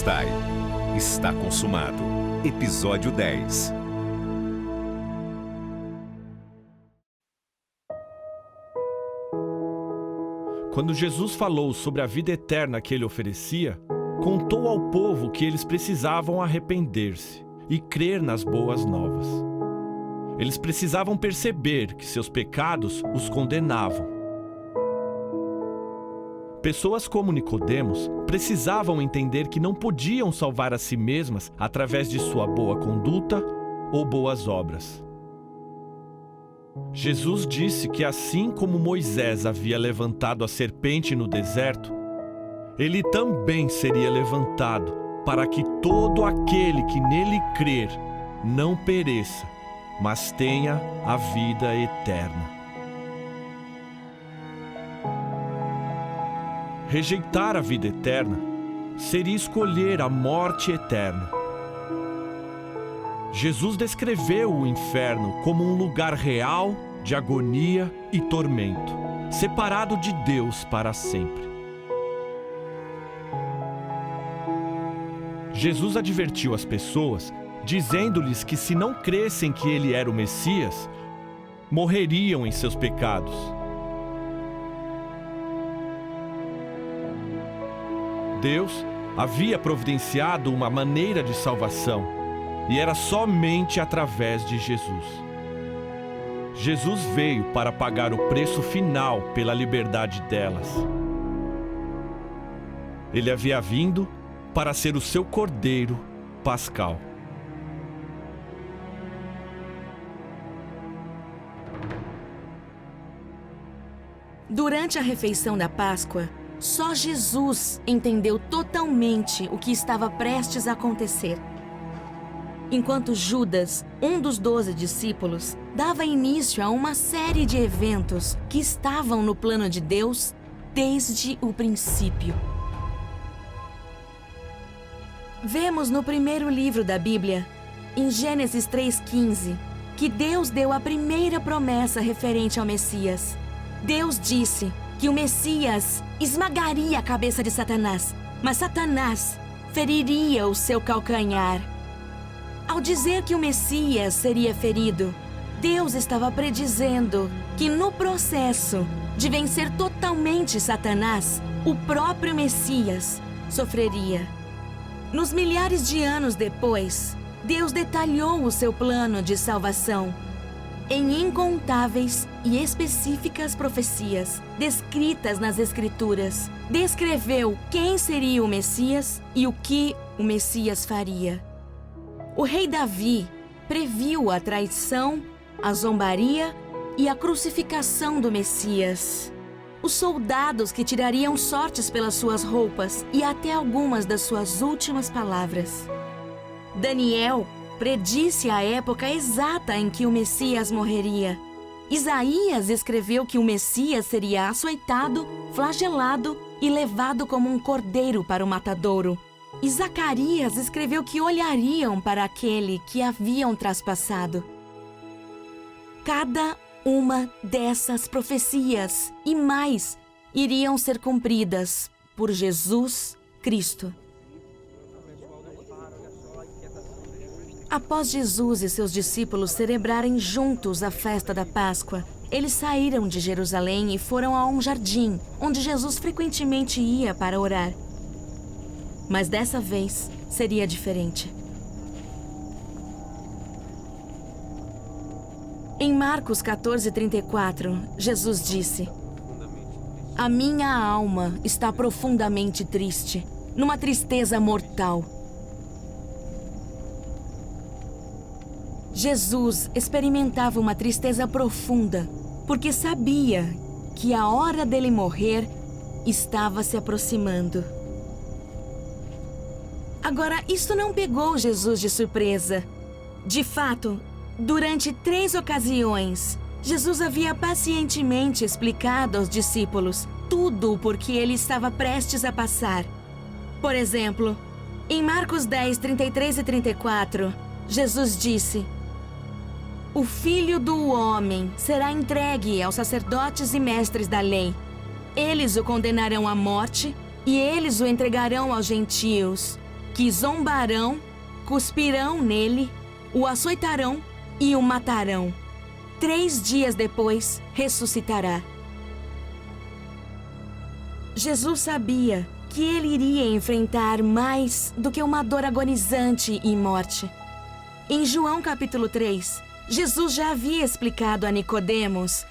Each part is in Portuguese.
Tetelestai. Está consumado. Episódio 10. Quando Jesus falou sobre a vida eterna que ele oferecia, contou ao povo que eles precisavam arrepender-se e crer nas boas novas. Eles precisavam perceber que seus pecados os condenavam. Pessoas como Nicodemos precisavam entender que não podiam salvar a si mesmas através de sua boa conduta ou boas obras. Jesus disse que assim como Moisés havia levantado a serpente no deserto, ele também seria levantado para que todo aquele que nele crer não pereça, mas tenha a vida eterna. Rejeitar a vida eterna seria escolher a morte eterna. Jesus descreveu o inferno como um lugar real de agonia e tormento, separado de Deus para sempre. Jesus advertiu as pessoas, dizendo-lhes que se não crescem que ele era o Messias, morreriam em seus pecados. Deus havia providenciado uma maneira de salvação, e era somente através de Jesus. Jesus veio para pagar o preço final pela liberdade delas. Ele havia vindo para ser o seu Cordeiro Pascal. Durante a refeição da Páscoa, só Jesus entendeu totalmente o que estava prestes a acontecer. Enquanto Judas, um dos 12 discípulos, dava início a uma série de eventos que estavam no plano de Deus desde o princípio. Vemos no primeiro livro da Bíblia, em Gênesis 3,15, que Deus deu a primeira promessa referente ao Messias. Deus disse que o Messias esmagaria a cabeça de Satanás, mas Satanás feriria o seu calcanhar. Ao dizer que o Messias seria ferido, Deus estava predizendo que no processo de vencer totalmente Satanás, o próprio Messias sofreria. Nos milhares de anos depois, Deus detalhou o seu plano de salvação em incontáveis e específicas profecias descritas nas Escrituras. Descreveu quem seria o Messias e o que o Messias faria. O rei Davi previu a traição, a zombaria e a crucificação do Messias. Os soldados que tirariam sortes pelas suas roupas e até algumas das suas últimas palavras. Daniel predisse a época exata em que o Messias morreria. Isaías escreveu que o Messias seria açoitado, flagelado e levado como um cordeiro para o matadouro. E Zacarias escreveu que olhariam para aquele que haviam traspassado. Cada uma dessas profecias e mais iriam ser cumpridas por Jesus Cristo. Após Jesus e seus discípulos celebrarem juntos a festa da Páscoa, eles saíram de Jerusalém e foram a um jardim, onde Jesus frequentemente ia para orar. Mas dessa vez seria diferente. Em Marcos 14:34, Jesus disse: "A minha alma está profundamente triste, numa tristeza mortal." Jesus experimentava uma tristeza profunda, porque sabia que a hora dele morrer estava se aproximando. Agora, isso não pegou Jesus de surpresa. De fato, durante 3 ocasiões, Jesus havia pacientemente explicado aos discípulos tudo o porquê ele estava prestes a passar. Por exemplo, em Marcos 10:33 e 34, Jesus disse: "O Filho do Homem será entregue aos sacerdotes e mestres da lei. Eles o condenarão à morte e eles o entregarão aos gentios. que zombarão, cuspirão nele, o açoitarão e o matarão. 3 dias depois, ressuscitará. Jesus sabia que ele iria enfrentar mais do que uma dor agonizante e morte. Em João capítulo 3, Jesus já havia explicado a Nicodemos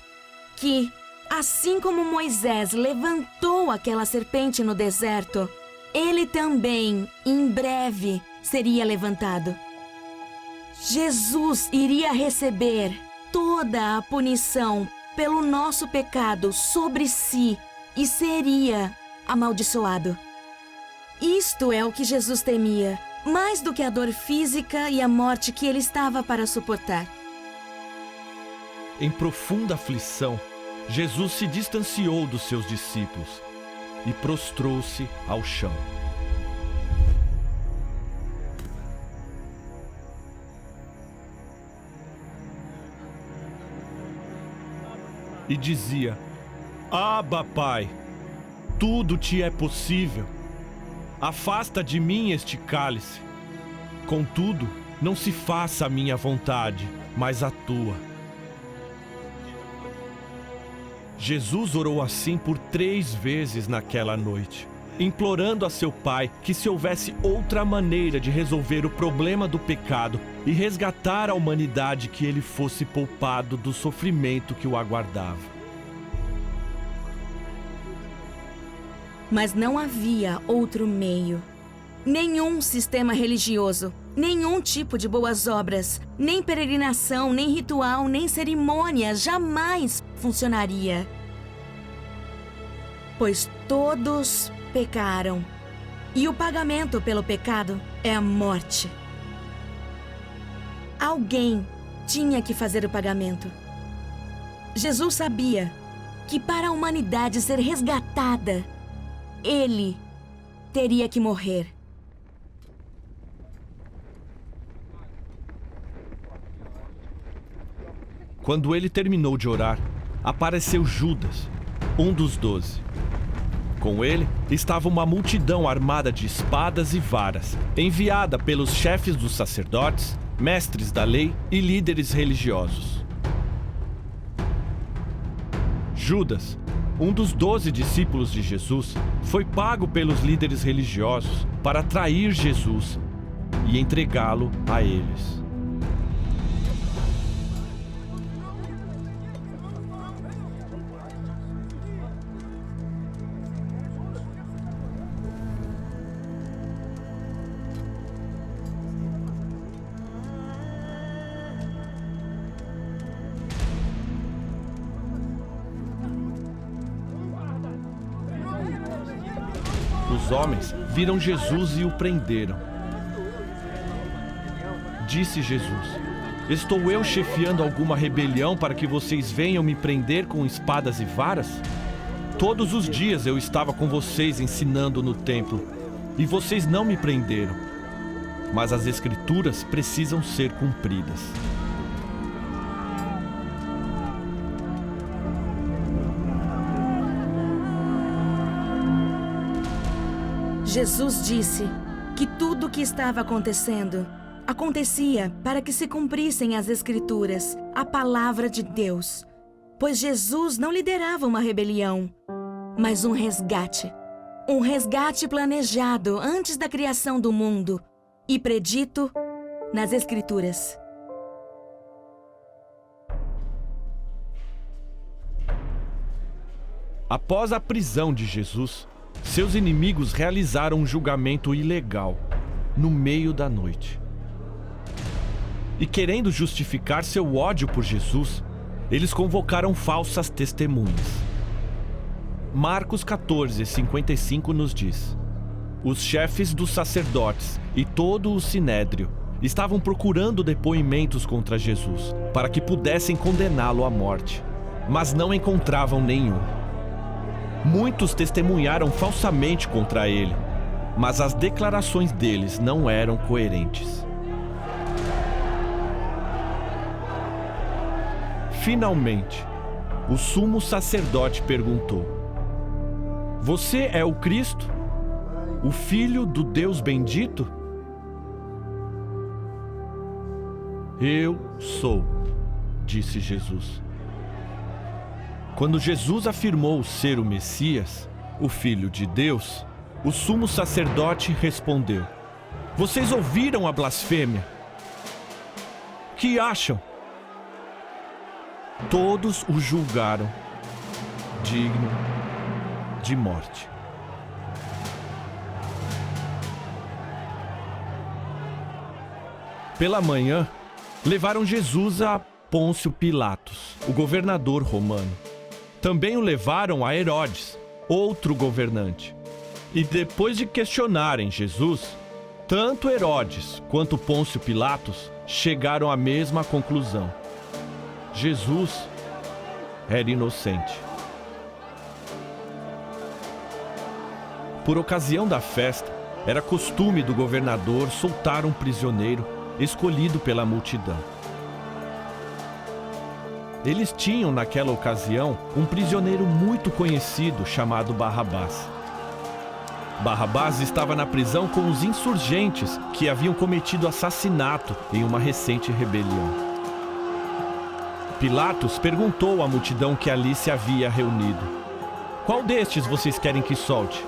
que, assim como Moisés levantou aquela serpente no deserto, ele também, em breve, seria levantado. Jesus iria receber toda a punição pelo nosso pecado sobre si e seria amaldiçoado. Isto é o que Jesus temia, mais do que a dor física e a morte que ele estava para suportar. Em profunda aflição, Jesus se distanciou dos seus discípulos e prostrou-se ao chão. E dizia: Abba, Pai, tudo te é possível. Afasta de mim este cálice. Contudo, não se faça a minha vontade, mas a tua. Jesus orou assim por 3 vezes naquela noite, implorando a seu Pai que se houvesse outra maneira de resolver o problema do pecado e resgatar a humanidade, que ele fosse poupado do sofrimento que o aguardava. Mas não havia outro meio. Nenhum sistema religioso, nenhum tipo de boas obras, nem peregrinação, nem ritual, nem cerimônia jamais funcionaria. Pois todos pecaram, e o pagamento pelo pecado é a morte. Alguém tinha que fazer o pagamento. Jesus sabia que para a humanidade ser resgatada, ele teria que morrer. Quando ele terminou de orar, apareceu Judas, um dos 12. Com ele estava uma multidão armada de espadas e varas, enviada pelos chefes dos sacerdotes, mestres da lei e líderes religiosos. Judas, um dos 12 discípulos de Jesus, foi pago pelos líderes religiosos para trair Jesus e entregá-lo a eles. Os homens viram Jesus e o prenderam. Disse Jesus: Estou eu chefiando alguma rebelião para que vocês venham me prender com espadas e varas? Todos os dias eu estava com vocês ensinando no templo, e vocês não me prenderam. Mas as Escrituras precisam ser cumpridas. Jesus disse que tudo o que estava acontecendo acontecia para que se cumprissem as Escrituras, a palavra de Deus. Pois Jesus não liderava uma rebelião, mas um resgate. Um resgate planejado antes da criação do mundo e predito nas Escrituras. Após a prisão de Jesus, seus inimigos realizaram um julgamento ilegal, no meio da noite. E querendo justificar seu ódio por Jesus, eles convocaram falsas testemunhas. Marcos 14:55 nos diz: Os chefes dos sacerdotes e todo o sinédrio estavam procurando depoimentos contra Jesus, para que pudessem condená-lo à morte, mas não encontravam nenhum. Muitos testemunharam falsamente contra ele, mas as declarações deles não eram coerentes. Finalmente, o sumo sacerdote perguntou: Você é o Cristo? o Filho do Deus bendito? Eu sou, disse Jesus. Quando Jesus afirmou ser o Messias, o Filho de Deus, o sumo sacerdote respondeu: Vocês ouviram a blasfêmia? Que acham? Todos o julgaram digno de morte. Pela manhã, levaram Jesus a Pôncio Pilatos, o governador romano. Também o levaram a Herodes, outro governante. E depois de questionarem Jesus, tanto Herodes quanto Pôncio Pilatos chegaram à mesma conclusão: Jesus era inocente. Por ocasião da festa, era costume do governador soltar um prisioneiro escolhido pela multidão. Eles tinham, naquela ocasião, um prisioneiro muito conhecido chamado Barrabás. Barrabás estava na prisão com os insurgentes que haviam cometido assassinato em uma recente rebelião. Pilatos perguntou à multidão que ali se havia reunido: Qual destes vocês querem que solte?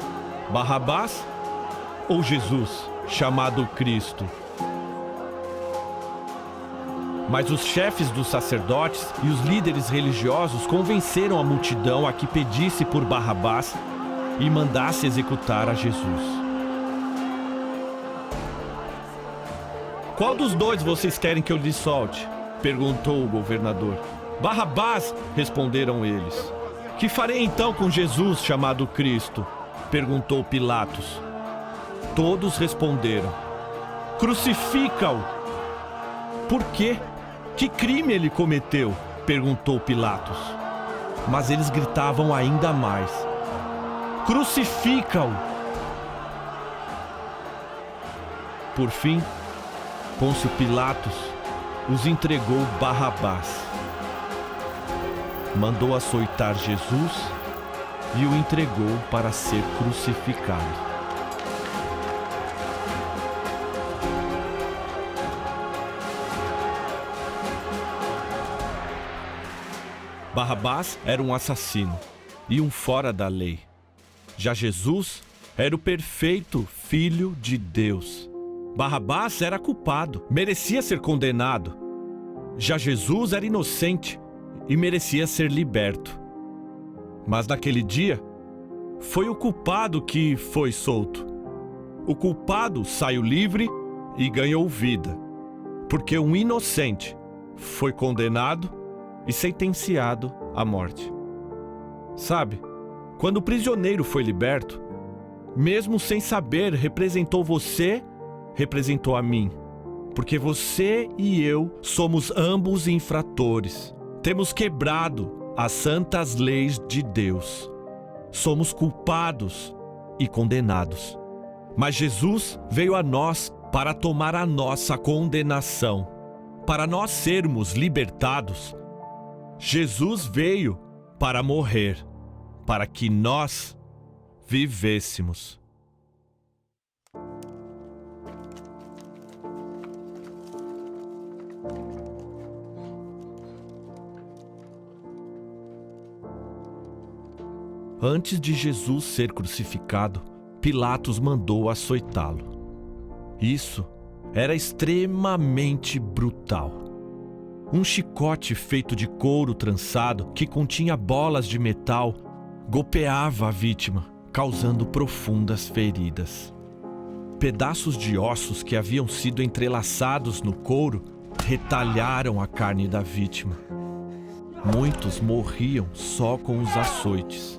Barrabás ou Jesus, chamado Cristo? Mas os chefes dos sacerdotes e os líderes religiosos convenceram a multidão a que pedisse por Barrabás e mandasse executar a Jesus. Qual dos dois vocês querem que eu lhes solte? Perguntou o governador. Barrabás, responderam eles. Que farei então com Jesus, chamado Cristo? Perguntou Pilatos. Todos responderam: Crucifica-o! Por quê? Que crime ele cometeu? Perguntou Pilatos. Mas eles gritavam ainda mais: Crucifica-o! Por fim, Pôncio Pilatos os entregou Barrabás. Mandou açoitar Jesus e o entregou para ser crucificado. Barrabás era um assassino e um fora da lei. Já Jesus era o perfeito Filho de Deus. Barrabás era culpado, merecia ser condenado. Já Jesus era inocente e merecia ser liberto. Mas naquele dia, foi o culpado que foi solto. O culpado saiu livre e ganhou vida, porque um inocente foi condenado e sentenciado à morte. Sabe, quando o prisioneiro foi liberto, mesmo sem saber, representou você, representou a mim. Porque você e eu somos ambos infratores. Temos quebrado as santas leis de Deus. Somos culpados e condenados. Mas Jesus veio a nós para tomar a nossa condenação. Para nós sermos libertados, Jesus veio para morrer, para que nós vivêssemos. Antes de Jesus ser crucificado, Pilatos mandou açoitá-lo. Isso era extremamente brutal. Um chicote feito de couro trançado que continha bolas de metal golpeava a vítima, causando profundas feridas. Pedaços de ossos que haviam sido entrelaçados no couro retalharam a carne da vítima. Muitos morriam só com os açoites.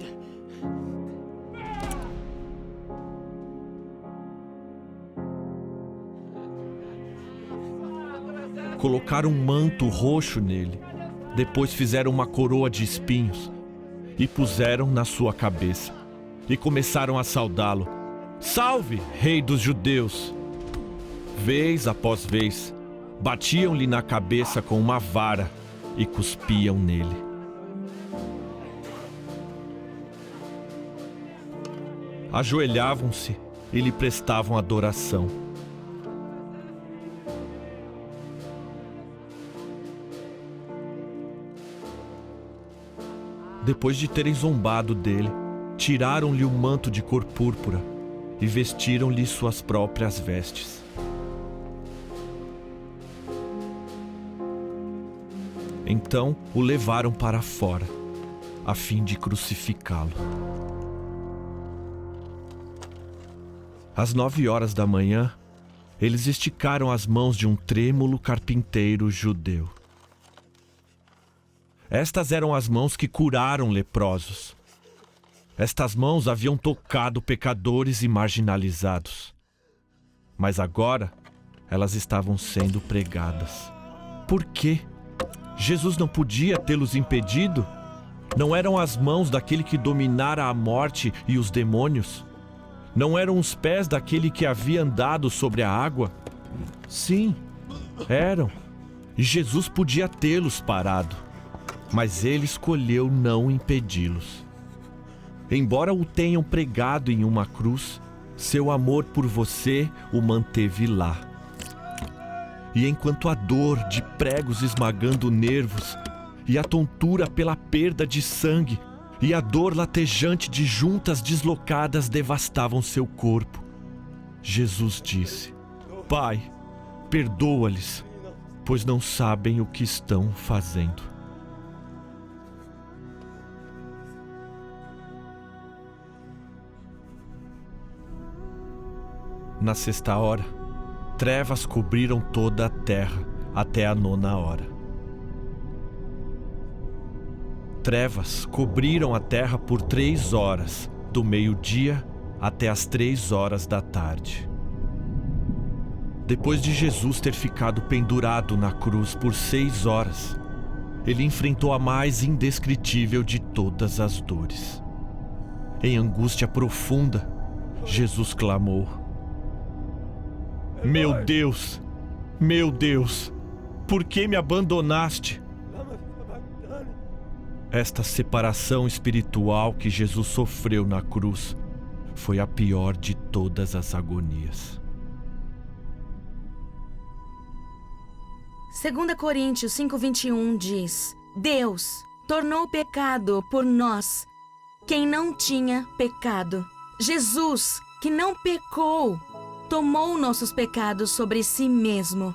Colocaram um manto roxo nele. Depois fizeram uma coroa de espinhos e puseram na sua cabeça. E começaram a saudá-lo: Salve, Rei dos Judeus! Vez após vez, batiam-lhe na cabeça com uma vara e cuspiam nele. Ajoelhavam-se e lhe prestavam adoração. Depois de terem zombado dele, tiraram-lhe o manto de cor púrpura e vestiram-lhe suas próprias vestes. Então o levaram para fora, a fim de crucificá-lo. Às 9 horas da manhã, eles esticaram as mãos de um trêmulo carpinteiro judeu. Estas eram as mãos que curaram leprosos. Estas mãos haviam tocado pecadores e marginalizados. Mas agora, elas estavam sendo pregadas. Por quê? Jesus não podia tê-los impedido? Não eram as mãos daquele que dominara a morte e os demônios? Não eram os pés daquele que havia andado sobre a água? Sim, eram. E Jesus podia tê-los parado. Mas ele escolheu não impedi-los. Embora o tenham pregado em uma cruz, seu amor por você o manteve lá. E enquanto a dor de pregos esmagando nervos, e a tontura pela perda de sangue, e a dor latejante de juntas deslocadas devastavam seu corpo, Jesus disse: Pai, perdoa-lhes, pois não sabem o que estão fazendo. Na 6ª hora, trevas cobriram toda a terra até a 9ª hora. Trevas cobriram a terra por 3 horas, do meio-dia até as 3 horas da tarde. Depois de Jesus ter ficado pendurado na cruz por 6 horas, ele enfrentou a mais indescritível de todas as dores. Em angústia profunda, Jesus clamou: Meu Deus, por que me abandonaste? Esta separação espiritual que Jesus sofreu na cruz foi a pior de todas as agonias. 2 Coríntios 5:21 diz: Deus tornou pecado por nós, quem não tinha pecado. Jesus, que não pecou, tomou nossos pecados sobre si mesmo.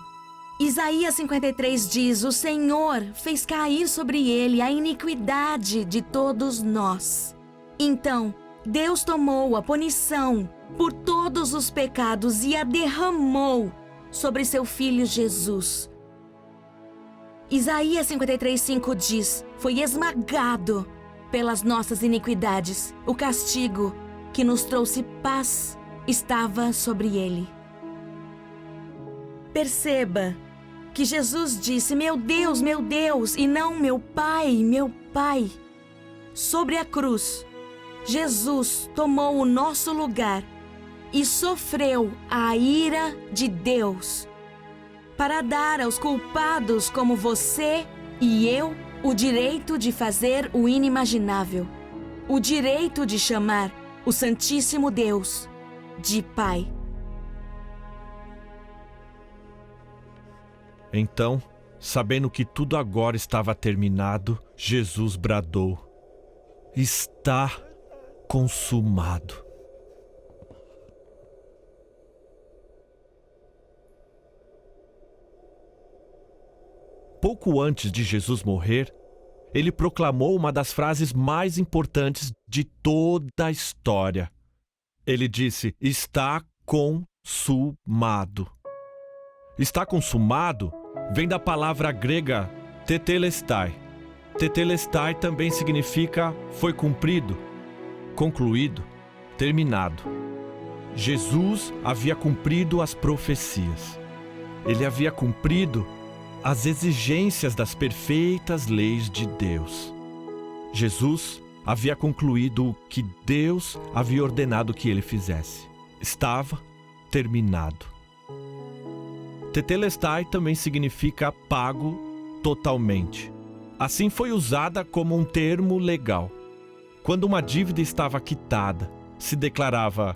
Isaías 53 diz: O Senhor fez cair sobre ele a iniquidade de todos nós. Então, Deus tomou a punição por todos os pecados e a derramou sobre seu Filho Jesus. Isaías 53:5 diz: Foi esmagado pelas nossas iniquidades. O castigo que nos trouxe paz estava sobre ele. Perceba que Jesus disse: meu Deus, e não meu Pai. Sobre a cruz, Jesus tomou o nosso lugar e sofreu a ira de Deus para dar aos culpados como você e eu o direito de fazer o inimaginável, o direito de chamar o Santíssimo Deus de Pai. Então, sabendo que tudo agora estava terminado, Jesus bradou: Está consumado. Pouco antes de Jesus morrer, ele proclamou uma das frases mais importantes de toda a história. Ele disse: Está consumado. Está consumado vem da palavra grega tetelestai. Tetelestai também significa foi cumprido, concluído, terminado. Jesus havia cumprido as profecias. Ele havia cumprido as exigências das perfeitas leis de Deus. Jesus havia concluído o que Deus havia ordenado que ele fizesse. Estava terminado. Tetelestai também significa pago totalmente. Assim foi usada como um termo legal. Quando uma dívida estava quitada, se declarava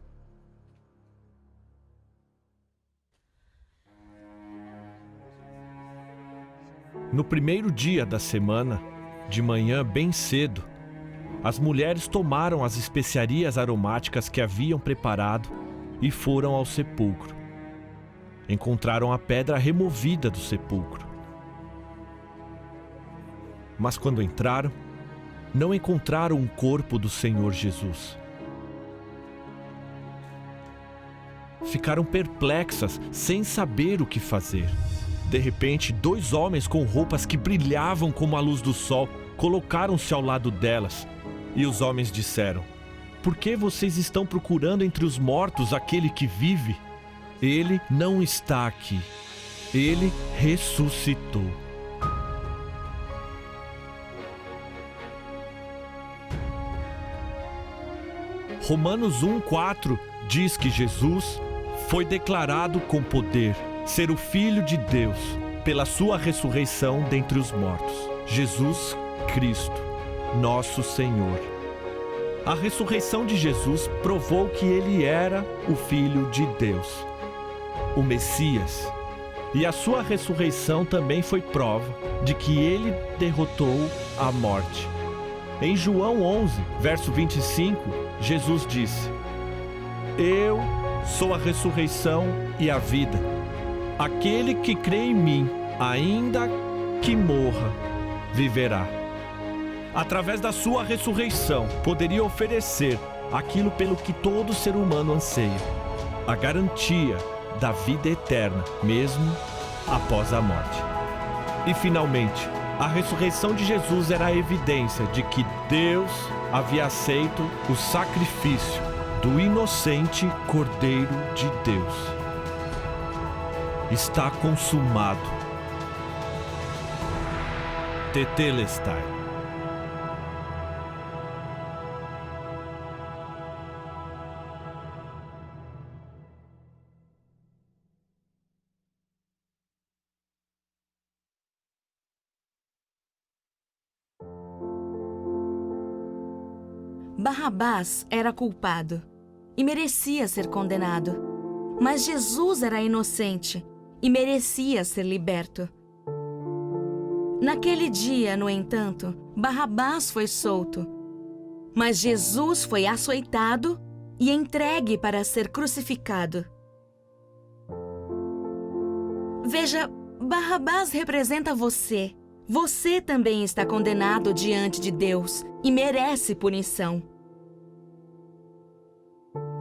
No primeiro dia da semana, de manhã bem cedo, as mulheres tomaram as especiarias aromáticas que haviam preparado e foram ao sepulcro. Encontraram a pedra removida do sepulcro. Mas quando entraram, não encontraram o corpo do Senhor Jesus. Ficaram perplexas, sem saber o que fazer. De repente, 2 homens com roupas que brilhavam como a luz do sol colocaram-se ao lado delas. E os homens disseram: "Por que vocês estão procurando entre os mortos aquele que vive? Ele não está aqui. Ele ressuscitou." Romanos 1:4 diz que Jesus foi declarado com poder ser o Filho de Deus pela sua ressurreição dentre os mortos. Jesus Cristo, nosso Senhor. A ressurreição de Jesus provou que ele era o Filho de Deus, o Messias. E a sua ressurreição também foi prova de que ele derrotou a morte. Em João 11, verso 25, Jesus disse: "Eu sou a ressurreição e a vida. Aquele que crê em mim, ainda que morra, viverá." Através da sua ressurreição, poderia oferecer aquilo pelo que todo ser humano anseia: a garantia da vida eterna, mesmo após a morte. E finalmente, a ressurreição de Jesus era a evidência de que Deus havia aceito o sacrifício do inocente Cordeiro de Deus. Está consumado. Tetelestai. Barrabás era culpado e merecia ser condenado, mas Jesus era inocente e merecia ser liberto. Naquele dia, no entanto, Barrabás foi solto, mas Jesus foi açoitado e entregue para ser crucificado. Veja, Barrabás representa você. Você também está condenado diante de Deus e merece punição.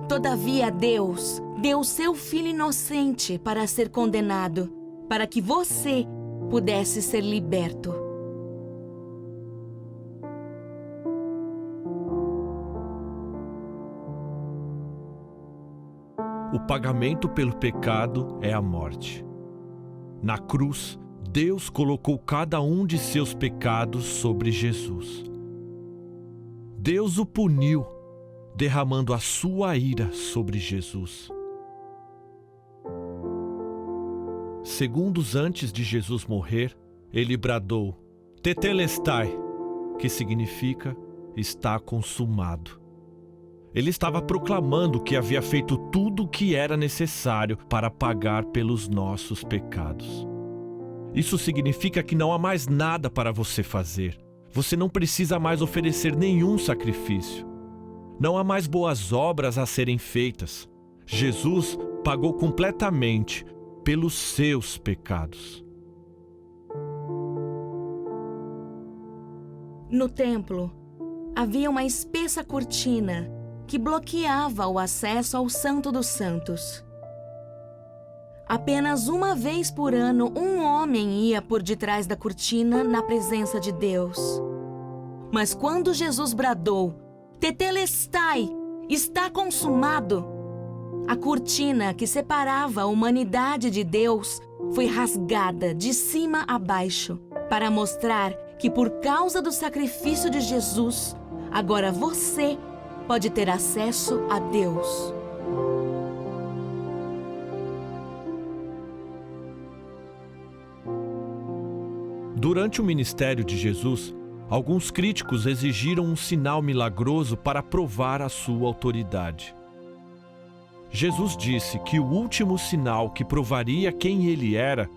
Todavia, Deus deu seu Filho inocente para ser condenado, para que você pudesse ser liberto. O pagamento pelo pecado é a morte. Na cruz, Deus colocou cada um de seus pecados sobre Jesus. Deus o puniu, derramando a sua ira sobre Jesus. Segundos antes de Jesus morrer, ele bradou: "Tetelestai", que significa "está consumado". Ele estava proclamando que havia feito tudo o que era necessário para pagar pelos nossos pecados. Isso significa que não há mais nada para você fazer. Você não precisa mais oferecer nenhum sacrifício. Não há mais boas obras a serem feitas. Jesus pagou completamente pelos seus pecados. No templo, havia uma espessa cortina que bloqueava o acesso ao Santo dos Santos. Apenas uma vez por ano, um homem ia por detrás da cortina na presença de Deus. Mas quando Jesus bradou: "Tetelestai", está consumado, a cortina que separava a humanidade de Deus foi rasgada de cima a baixo, para mostrar que por causa do sacrifício de Jesus, agora você pode ter acesso a Deus. Durante o ministério de Jesus, alguns críticos exigiram um sinal milagroso para provar a sua autoridade. Jesus disse que o último sinal que provaria quem ele era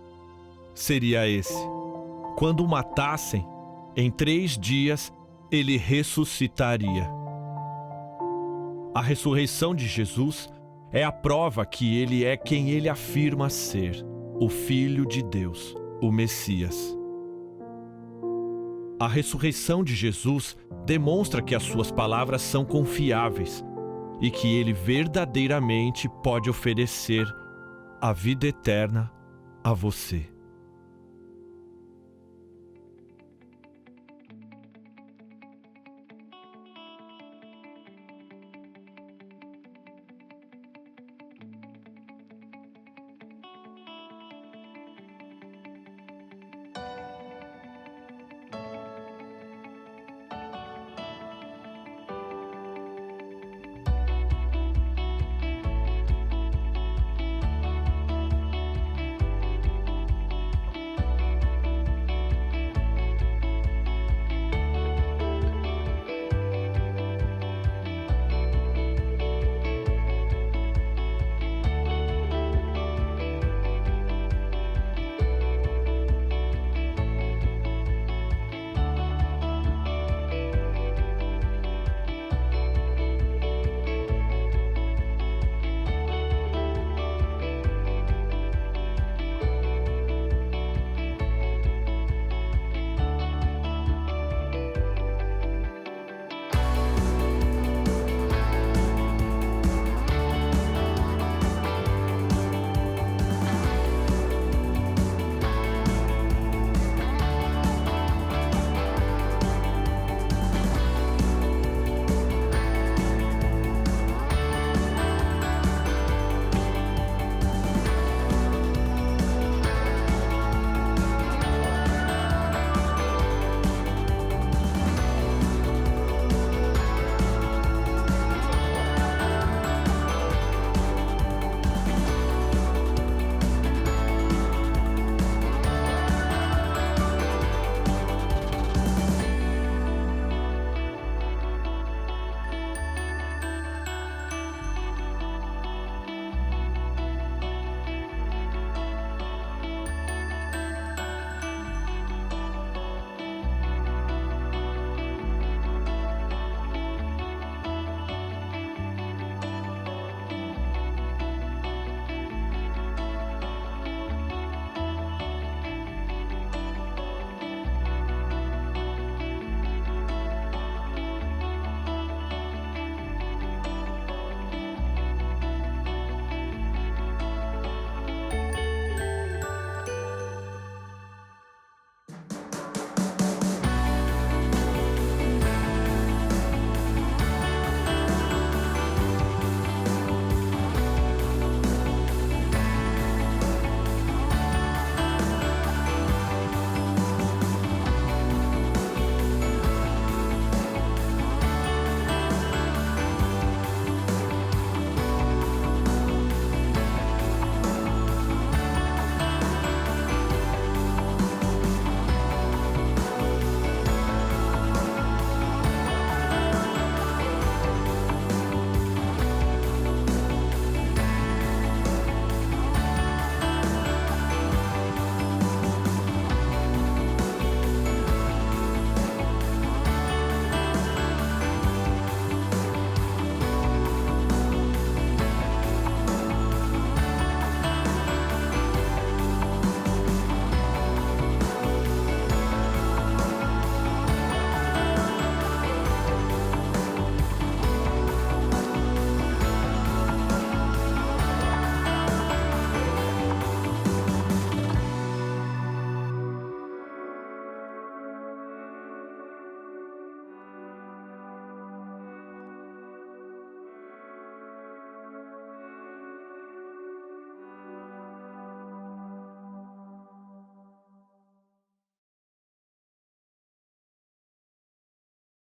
seria esse: quando o matassem, em 3 dias ele ressuscitaria. A ressurreição de Jesus é a prova que ele é quem ele afirma ser, o Filho de Deus, o Messias. A ressurreição de Jesus demonstra que as suas palavras são confiáveis e que ele verdadeiramente pode oferecer a vida eterna a você.